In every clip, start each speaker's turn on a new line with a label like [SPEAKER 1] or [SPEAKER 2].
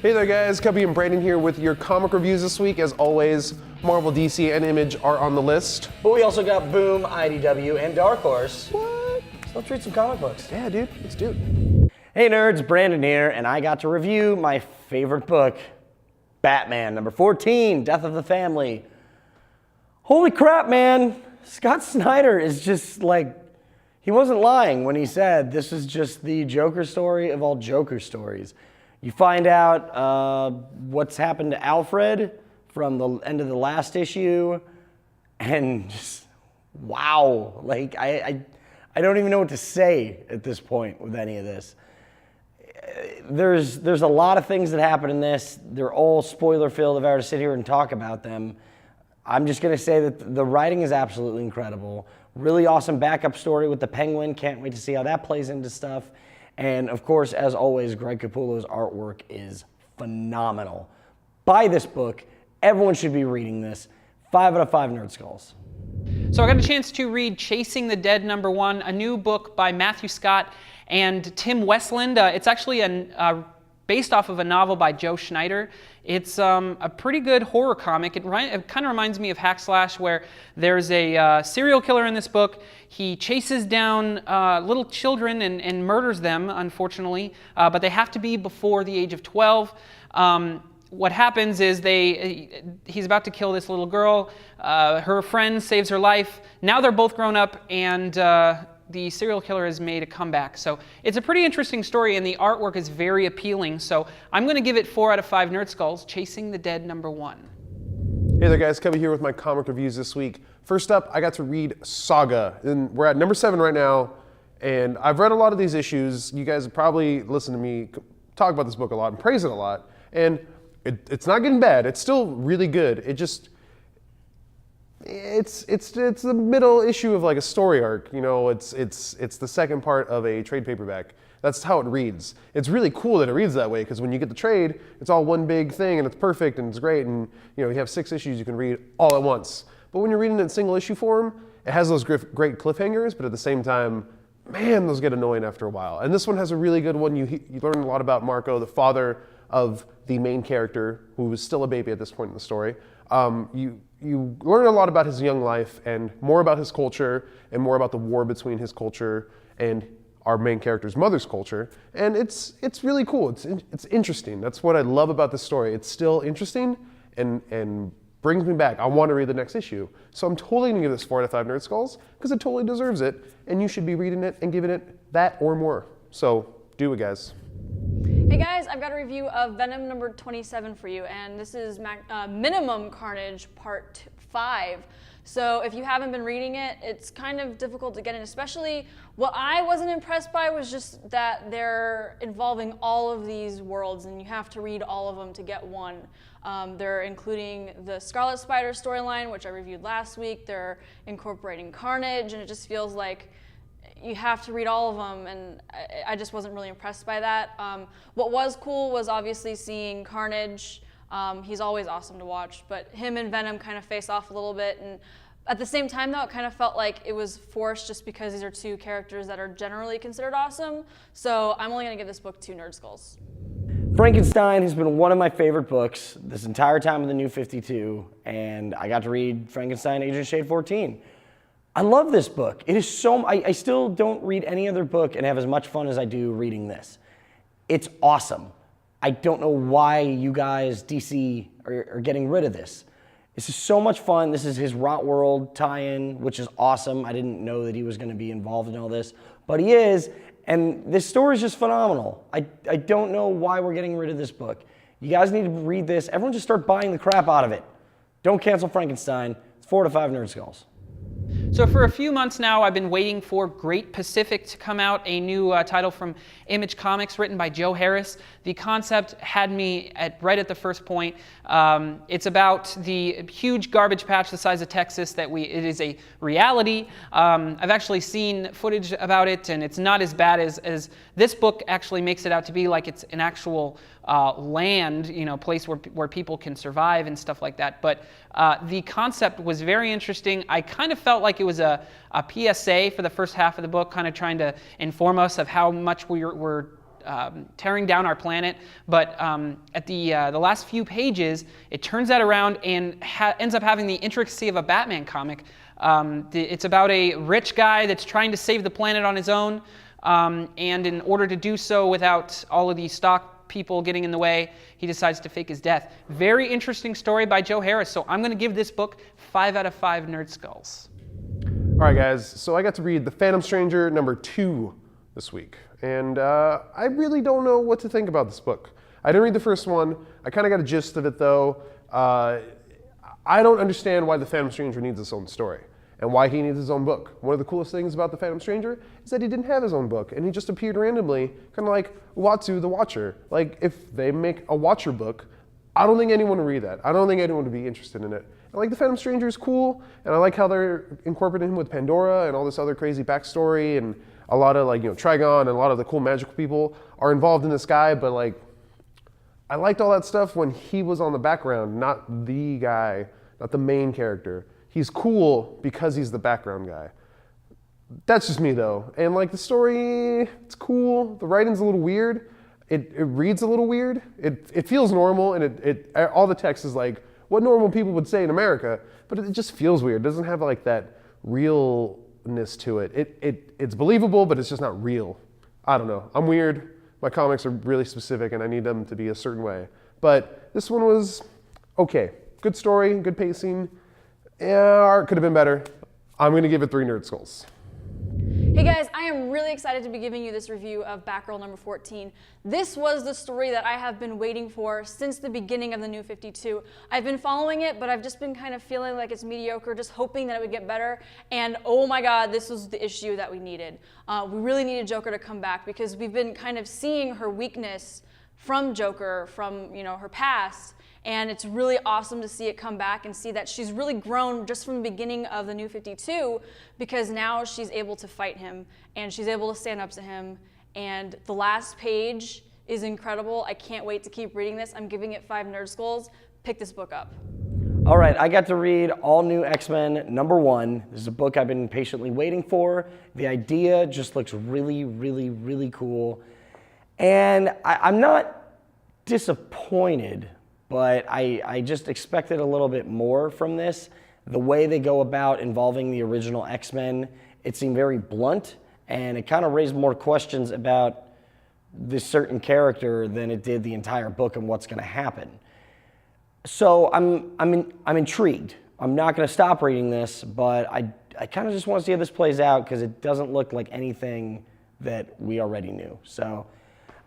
[SPEAKER 1] Hey there guys, Cubby and Brandon here with your comic reviews this week. As always, Marvel, DC, and Image are on the list.
[SPEAKER 2] But we also got Boom, IDW, and Dark Horse.
[SPEAKER 1] What?
[SPEAKER 2] So let's read some comic books.
[SPEAKER 1] Yeah, dude, let's do it.
[SPEAKER 2] Hey nerds, Brandon here, and I got to review my favorite book, Batman, number 14, Death of the Family. Holy crap, man. Scott Snyder is just like, he wasn't lying when he said this is just the Joker story of all Joker stories. You find out what's happened to Alfred from the end of the last issue, and just, wow. Like, I don't even know what to say at this point with any of this. There's a lot of things that happen in this. They're all spoiler-filled if I were to sit here and talk about them. I'm just going to say that the writing is absolutely incredible. Really awesome backup story with the Penguin. Can't wait to see how that plays into stuff. And of course, as always, Greg Capullo's artwork is phenomenal. Buy this book. Everyone should be reading this. 5 out of 5 Nerd Skulls.
[SPEAKER 3] So I got a chance to read Chasing the Dead #1, a new book by Matthew Scott and Tim Westland. It's actually based off of a novel by Joe Schneider. It's a pretty good horror comic. It kind of reminds me of Hack Slash, where there's a serial killer in this book. He chases down little children and murders them, unfortunately, but they have to be before the age of 12. What happens is he's about to kill this little girl. Her friend saves her life. Now they're both grown up, and the serial killer has made a comeback. So it's a pretty interesting story, and the artwork is very appealing. So I'm going to give it 4 out of 5 Nerd Skulls, Chasing the Dead #1.
[SPEAKER 1] Hey there guys, Cubby here with my comic reviews this week. First up, I got to read Saga, and we're at number 7 right now, and I've read a lot of these issues. You guys have probably listened to me talk about this book a lot and praise it a lot, and it's not getting bad. It's still really good. It just, it's the middle issue of like a story arc. You know, it's the second part of a trade paperback. That's how it reads. It's really cool that it reads that way, because when you get the trade, it's all one big thing and it's perfect and it's great, and you know, you have 6 issues you can read all at once. But when you're reading it in single issue form, it has those great cliffhangers, but at the same time, man, those get annoying after a while. And this one has a really good one. You learn a lot about Marco, the father of the main character, who was still a baby at this point in the story. You learn a lot about his young life and more about his culture and more about the war between his culture and our main character's mother's culture. And it's really cool. It's interesting. That's what I love about this story. It's still interesting and brings me back. I want to read the next issue. So I'm totally going to give this 4 out of 5 Nerd Skulls, because it totally deserves it, and you should be reading it and giving it that or more. So do it, guys.
[SPEAKER 4] Hey guys, I've got a review of Venom number 27 for you, and this is Minimum Carnage Part 5. So if you haven't been reading it, it's kind of difficult to get in, especially what I wasn't impressed by was just that they're involving all of these worlds, and you have to read all of them to get one. They're including the Scarlet Spider storyline, which I reviewed last week. They're incorporating Carnage, and it just feels like you have to read all of them, and I just wasn't really impressed by that. What was cool was obviously seeing Carnage. He's always awesome to watch, but him and Venom kind of face off a little bit, and at the same time though, it kind of felt like it was forced just because these are 2 characters that are generally considered awesome. So I'm only gonna give this book 2 Nerd Skulls.
[SPEAKER 2] Frankenstein has been one of my favorite books this entire time of the New 52, and I got to read Frankenstein Agent Shade 14. I love this book. It is so, I still don't read any other book and have as much fun as I do reading this. It's awesome. I don't know why you guys, DC, are getting rid of this. This is so much fun. This is his Rot World tie-in, which is awesome. I didn't know that he was going to be involved in all this, but he is, and this story is just phenomenal. I don't know why we're getting rid of this book. You guys need to read this. Everyone just start buying the crap out of it. Don't cancel Frankenstein. It's 4 to 5 Nerd Skulls.
[SPEAKER 3] So for a few months now, I've been waiting for Great Pacific to come out, a new title from Image Comics written by Joe Harris. The concept had me right at the first point. It's about the huge garbage patch the size of Texas it is a reality. I've actually seen footage about it, and it's not as bad as this book actually makes it out to be. Like it's an actual land, place where people can survive and stuff like that. But the concept was very interesting. I kind of felt like it was a PSA for the first half of the book, kind of trying to inform us of how much we're tearing down our planet. But at the last few pages, it turns that around and ends up having the intricacy of a Batman comic. It's about a rich guy that's trying to save the planet on his own, and in order to do so without all of the stock people getting in the way, he decides to fake his death. Very interesting story by Joe Harris, so I'm going to give this book 5 out of 5 Nerd Skulls.
[SPEAKER 1] All right, guys, so I got to read The Phantom Stranger #2 this week, and I really don't know what to think about this book. I didn't read the first one. I kind of got a gist of it, though. I don't understand why The Phantom Stranger needs its own story and why he needs his own book. One of the coolest things about The Phantom Stranger is that he didn't have his own book, and he just appeared randomly, kind of like Uatu the Watcher. Like, if they make a Watcher book, I don't think anyone would read that. I don't think anyone would be interested in it. I like The Phantom Stranger is cool, and I like how they're incorporating him with Pandora and all this other crazy backstory, and a lot of, like, Trigon and a lot of the cool magical people are involved in this guy, but, like, I liked all that stuff when he was on the background, not the guy, not the main character. He's cool because he's the background guy. That's just me, though. And, like, the story, it's cool. The writing's a little weird. It reads a little weird. It feels normal, and all the text is like what normal people would say in America, but it just feels weird. It doesn't have, like, that realness to it. It's believable, but it's just not real. I don't know. I'm weird. My comics are really specific, and I need them to be a certain way. But this one was okay. Good story, good pacing. Yeah, art could have been better. I'm going to give it 3 Nerd Skulls.
[SPEAKER 4] Hey guys, I am really excited to be giving you this review of Batgirl #14. This was the story that I have been waiting for since the beginning of the New 52. I've been following it, but I've just been kind of feeling like it's mediocre, just hoping that it would get better. And oh my God, this was the issue that we needed. We really needed Joker to come back because we've been kind of seeing her weakness from Joker, from her past. And it's really awesome to see it come back and see that she's really grown just from the beginning of the New 52 because now she's able to fight him and she's able to stand up to him. And the last page is incredible. I can't wait to keep reading this. I'm giving it 5 Nerd Skulls. Pick this book up.
[SPEAKER 2] All right, I got to read AllNew X-Men #1. This is a book I've been patiently waiting for. The idea just looks really, really, really cool. And I'm not disappointed, but I just expected a little bit more from this. The way they go about involving the original X-Men, it seemed very blunt, and it kind of raised more questions about this certain character than it did the entire book and what's going to happen. So I'm intrigued. I'm not going to stop reading this, but I kind of just want to see how this plays out because it doesn't look like anything that we already knew. So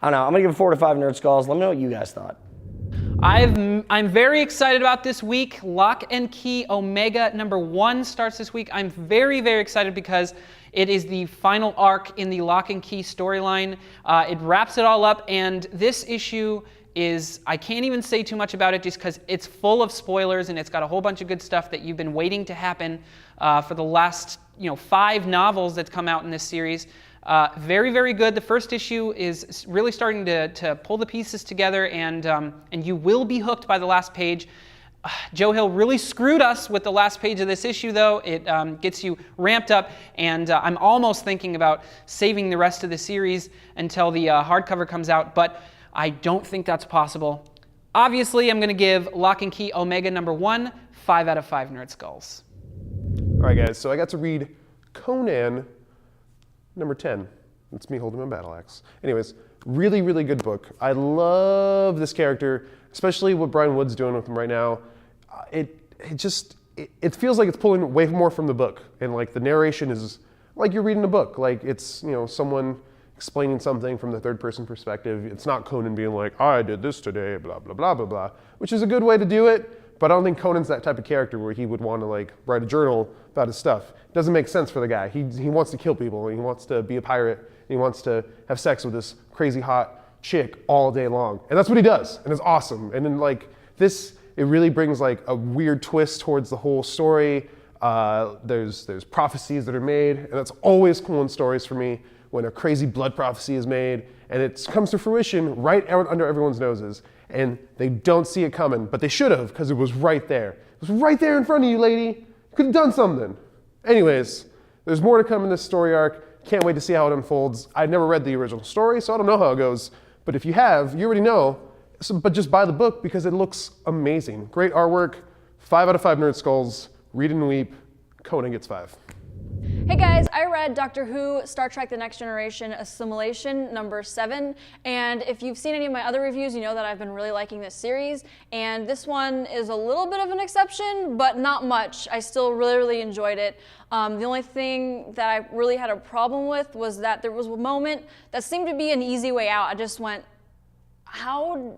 [SPEAKER 2] I don't know. I'm going to give it 4 to 5 Nerd Skulls. Let me know what you guys thought.
[SPEAKER 3] I'm very excited about this week. Locke Key Omega #1 starts this week. I'm very, very excited because it is the final arc in the Locke and Key storyline. It wraps it all up, and this issue is, I can't even say too much about it just because it's full of spoilers and it's got a whole bunch of good stuff that you've been waiting to happen for the last 5 novels that's come out in this series. Very, very good. The first issue is really starting to pull the pieces together, and you will be hooked by the last page. Joe Hill really screwed us with the last page of this issue, though. It gets you ramped up, and I'm almost thinking about saving the rest of the series until the hardcover comes out, but I don't think that's possible. Obviously, I'm going to give Locke and Key Omega #1 5 out of 5 Nerd Skulls.
[SPEAKER 1] All right, guys, so I got to read Conan #10. That's me holding my battle axe. Anyways, really, really good book. I love this character, especially what Brian Wood's doing with him right now. It feels like it's pulling way more from the book, and like the narration is like you're reading a book. Like it's someone explaining something from the third person perspective. It's not Conan being like, I did this today, blah blah blah blah blah, which is a good way to do it. But I don't think Conan's that type of character where he would want to like write a journal about his stuff. It doesn't make sense for the guy. He wants to kill people. He wants to be a pirate. He wants to have sex with this crazy hot chick all day long. And that's what he does. And it's awesome. And then like this, it really brings like a weird twist towards the whole story. There's prophecies that are made. And that's always cool in stories for me when a crazy blood prophecy is made and it comes to fruition right out under everyone's noses. And they don't see it coming, but they should have because it was right there. It was right there in front of you, lady. You could have done something. Anyways, there's more to come in this story arc. Can't wait to see how it unfolds. I never read the original story, so I don't know how it goes. But if you have, you already know. So, but just buy the book because it looks amazing. Great artwork, 5 out of 5 Nerd Skulls, read and weep, Conan gets 5.
[SPEAKER 4] Hey guys, I read Doctor Who, Star Trek The Next Generation, Assimilation, number 7, and if you've seen any of my other reviews, you know that I've been really liking this series, and this one is a little bit of an exception, but not much. I still really enjoyed it. The only thing that I really had a problem with was that there was a moment that seemed to be an easy way out. I just went,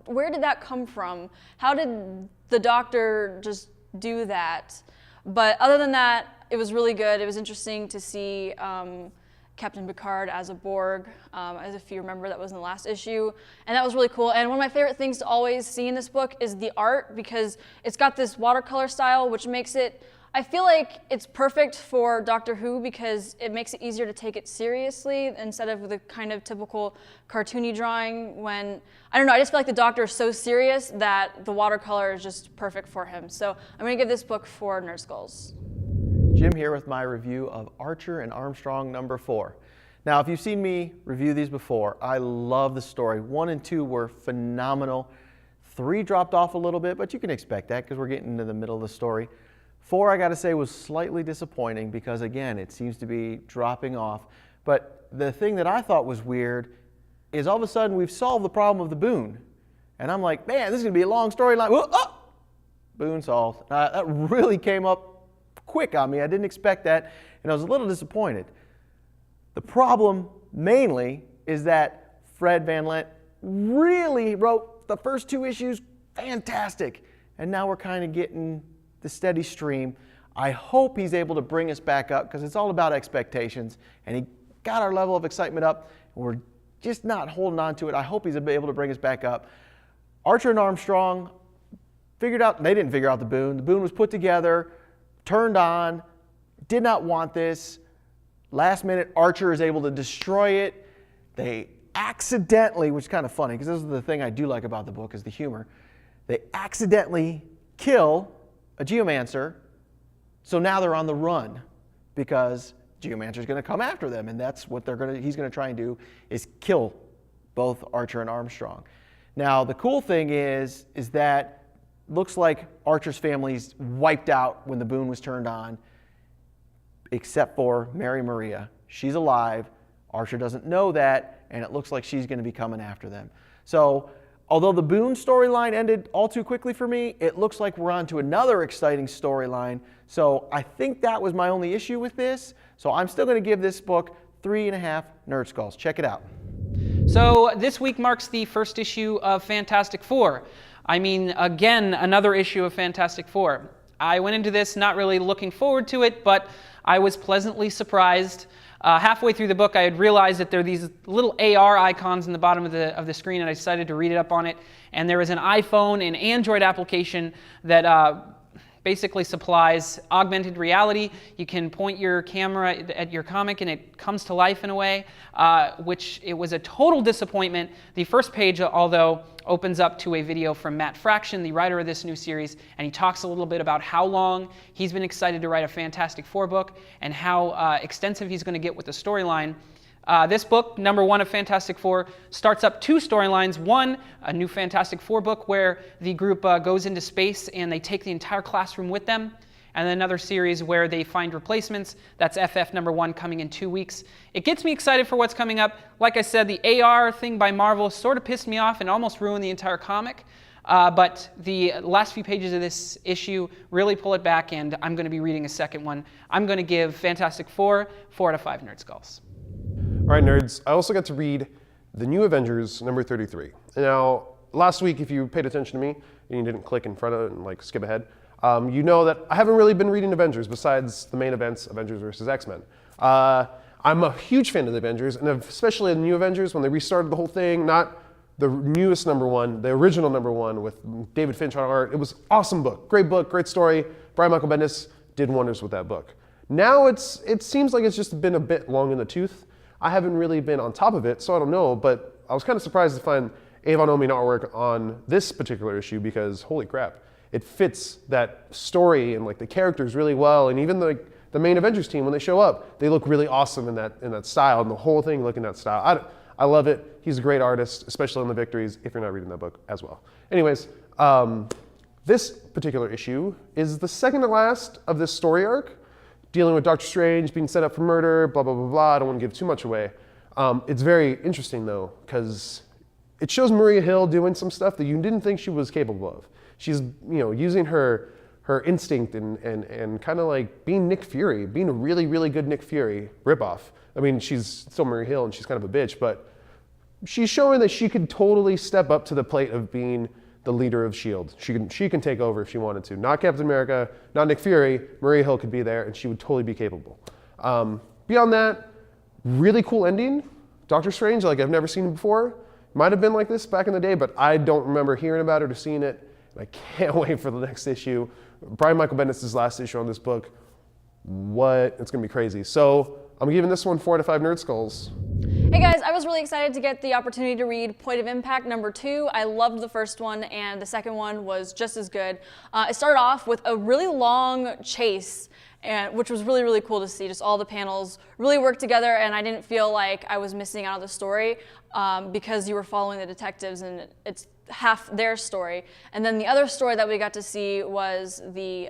[SPEAKER 4] where did that come from? How did the Doctor just do that? But other than that, it was really good. It was interesting to see Captain Picard as a Borg, as if you remember, that was in the last issue. And that was really cool. And one of my favorite things to always see in this book is the art, because it's got this watercolor style, which makes it, I feel like it's perfect for Doctor Who because it makes it easier to take it seriously instead of the kind of typical cartoony drawing when, I don't know, I just feel like the Doctor is so serious that the watercolor is just perfect for him. So I'm gonna give this book 4 Nerd Skulls.
[SPEAKER 2] Jim here with my review of Archer and Armstrong number 4. Now, if you've seen me review these before, I love the story. 1 and 2 were phenomenal. 3 dropped off a little bit, but you can expect that because we're getting into the middle of the story. 4, I gotta say, was slightly disappointing because, again, it seems to be dropping off. But the thing that I thought was weird is all of a sudden we've solved the problem of the Boon. And I'm like, man, this is gonna be a long storyline. Oh, Boon solved. That really came up quick on me. I didn't expect that, and I was a little disappointed. The problem mainly is that Fred Van Lent really wrote the first 2 issues fantastic, and now we're kind of getting the steady stream. I hope he's able to bring us back up because it's all about expectations, and he got our level of excitement up, and we're just not holding on to it. I hope he's able to bring us back up. Archer and Armstrong figured out, they didn't figure out the Boon. The Boon was put together, turned on, did not want this. Last minute, Archer is able to destroy it. They accidentally, which is kind of funny, because this is the thing I do like about the book, is the humor. They accidentally kill a geomancer, so now they're on the run, because Geomancer's going to come after them, and that's what he's going to try and do, is kill both Archer and Armstrong. Now, the cool thing is that looks like Archer's family's wiped out when the Boon was turned on, except for Mary Maria. She's alive. Archer doesn't know that, and it looks like she's going to be coming after them. So, although the Boon storyline ended all too quickly for me, it looks like we're on to another exciting storyline. So, I think that was my only issue with this. So, I'm still going to give this book 3.5 Nerd Skulls. Check it out.
[SPEAKER 3] So, this week marks the first issue of Fantastic Four. I mean, again, another issue of Fantastic Four. I went into this not really looking forward to it, but I was pleasantly surprised. Halfway through the book, I had realized that there are these little AR icons in the bottom of the screen, and I decided to read it up on it. And there is an iPhone and Android application that basically supplies augmented reality. You can point your camera at your comic and it comes to life in a way, which it was a total disappointment. The first page, although, opens up to a video from Matt Fraction, the writer of this new series, and he talks a little bit about how long he's been excited to write a Fantastic Four book and how extensive he's going to get with the storyline. This book, number 1 of Fantastic Four, starts up 2 storylines. One, a new Fantastic Four book where the group goes into space and they take the entire classroom with them. And then another series where they find replacements. That's FF number 1 coming in 2 weeks. It gets me excited for what's coming up. Like I said, the AR thing by Marvel sort of pissed me off and almost ruined the entire comic. But the last few pages of this issue really pull it back, and I'm going to be reading a second one. I'm going to give Fantastic Four 4 out of 5 Nerd Skulls.
[SPEAKER 1] All right, nerds, I also got to read The New Avengers, number 33. Now, last week, if you paid attention to me and you didn't click in front of it and like skip ahead, you know that I haven't really been reading Avengers besides the main events, Avengers versus X-Men. I'm a huge fan of the Avengers, and especially the New Avengers when they restarted the whole thing, not the newest number 1, the original number 1 with David Finch on art. It was an awesome book, great story. Brian Michael Bendis did wonders with that book. Now it seems like it's just been a bit long in the tooth. I haven't really been on top of it, so I don't know, but I was kind of surprised to find Avon Omi artwork on this particular issue because, holy crap, it fits that story and like the characters really well, and even the main Avengers team, when they show up, they look really awesome in that style, and the whole thing look in that style. I love it. He's a great artist, especially on the victories, if you're not reading that book as well. Anyways, this particular issue is the second to last of this story arc, dealing with Doctor Strange being set up for murder, blah, blah, blah, blah. I don't want to give too much away. It's very interesting, though, because it shows Maria Hill doing some stuff that you didn't think she was capable of. She's, using her instinct and kind of like being Nick Fury, being a really, really good Nick Fury ripoff. I mean, she's still Maria Hill and she's kind of a bitch, but she's showing that she could totally step up to the plate of being the leader of S.H.I.E.L.D. She can take over if she wanted to. Not Captain America, not Nick Fury, Maria Hill could be there and she would totally be capable. Beyond that, really cool ending. Doctor Strange, like I've never seen it before. Might have been like this back in the day, but I don't remember hearing about it or seeing it. And I can't wait for the next issue. Brian Michael Bendis' last issue on this book. It's gonna be crazy. So I'm giving this one 4 out of 5 Nerd Skulls.
[SPEAKER 4] Hey guys, I was really excited to get the opportunity to read Point of Impact #2. I loved the first one and the second one was just as good. It started off with a really long chase, which was really, really cool to see. Just all the panels really worked together and I didn't feel like I was missing out on the story because you were following the detectives and it's half their story. And then the other story that we got to see was the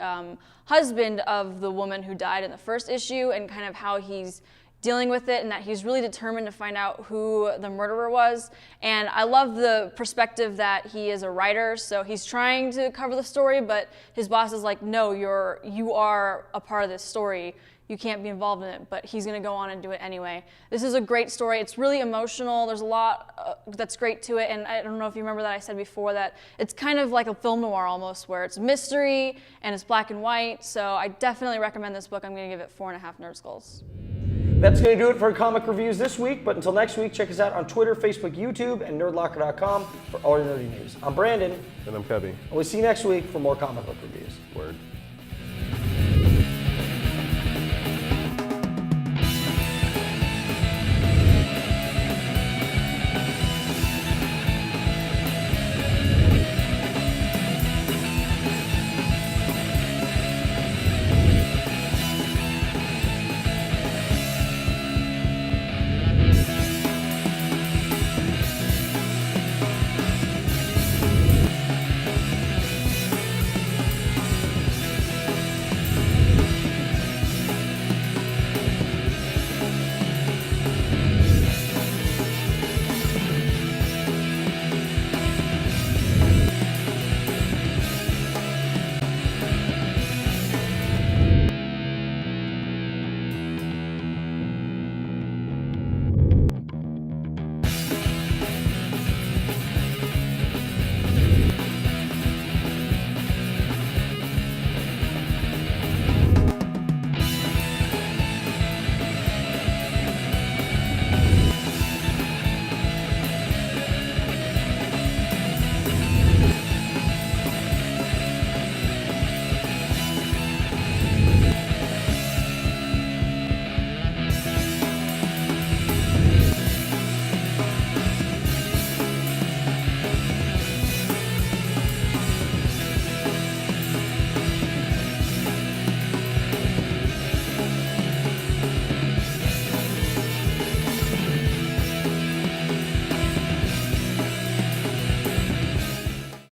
[SPEAKER 4] husband of the woman who died in the first issue and kind of how he's dealing with it and that he's really determined to find out who the murderer was. And I love the perspective that he is a writer, so he's trying to cover the story, but his boss is like, no, you are a part of this story. You can't be involved in it, but he's gonna go on and do it anyway. This is a great story. It's really emotional. There's a lot that's great to it, and I don't know if you remember that I said before that it's kind of like a film noir almost, where it's mystery and it's black and white, so I definitely recommend this book. I'm gonna give it 4.5 Nerd Skulls.
[SPEAKER 2] That's going to do it for comic reviews this week, but until next week, check us out on Twitter, Facebook, YouTube, and nerdlocker.com for all your nerdy news. I'm Brandon.
[SPEAKER 1] And I'm Cubby.
[SPEAKER 2] And we'll see you next week for more comic book reviews.
[SPEAKER 1] Word.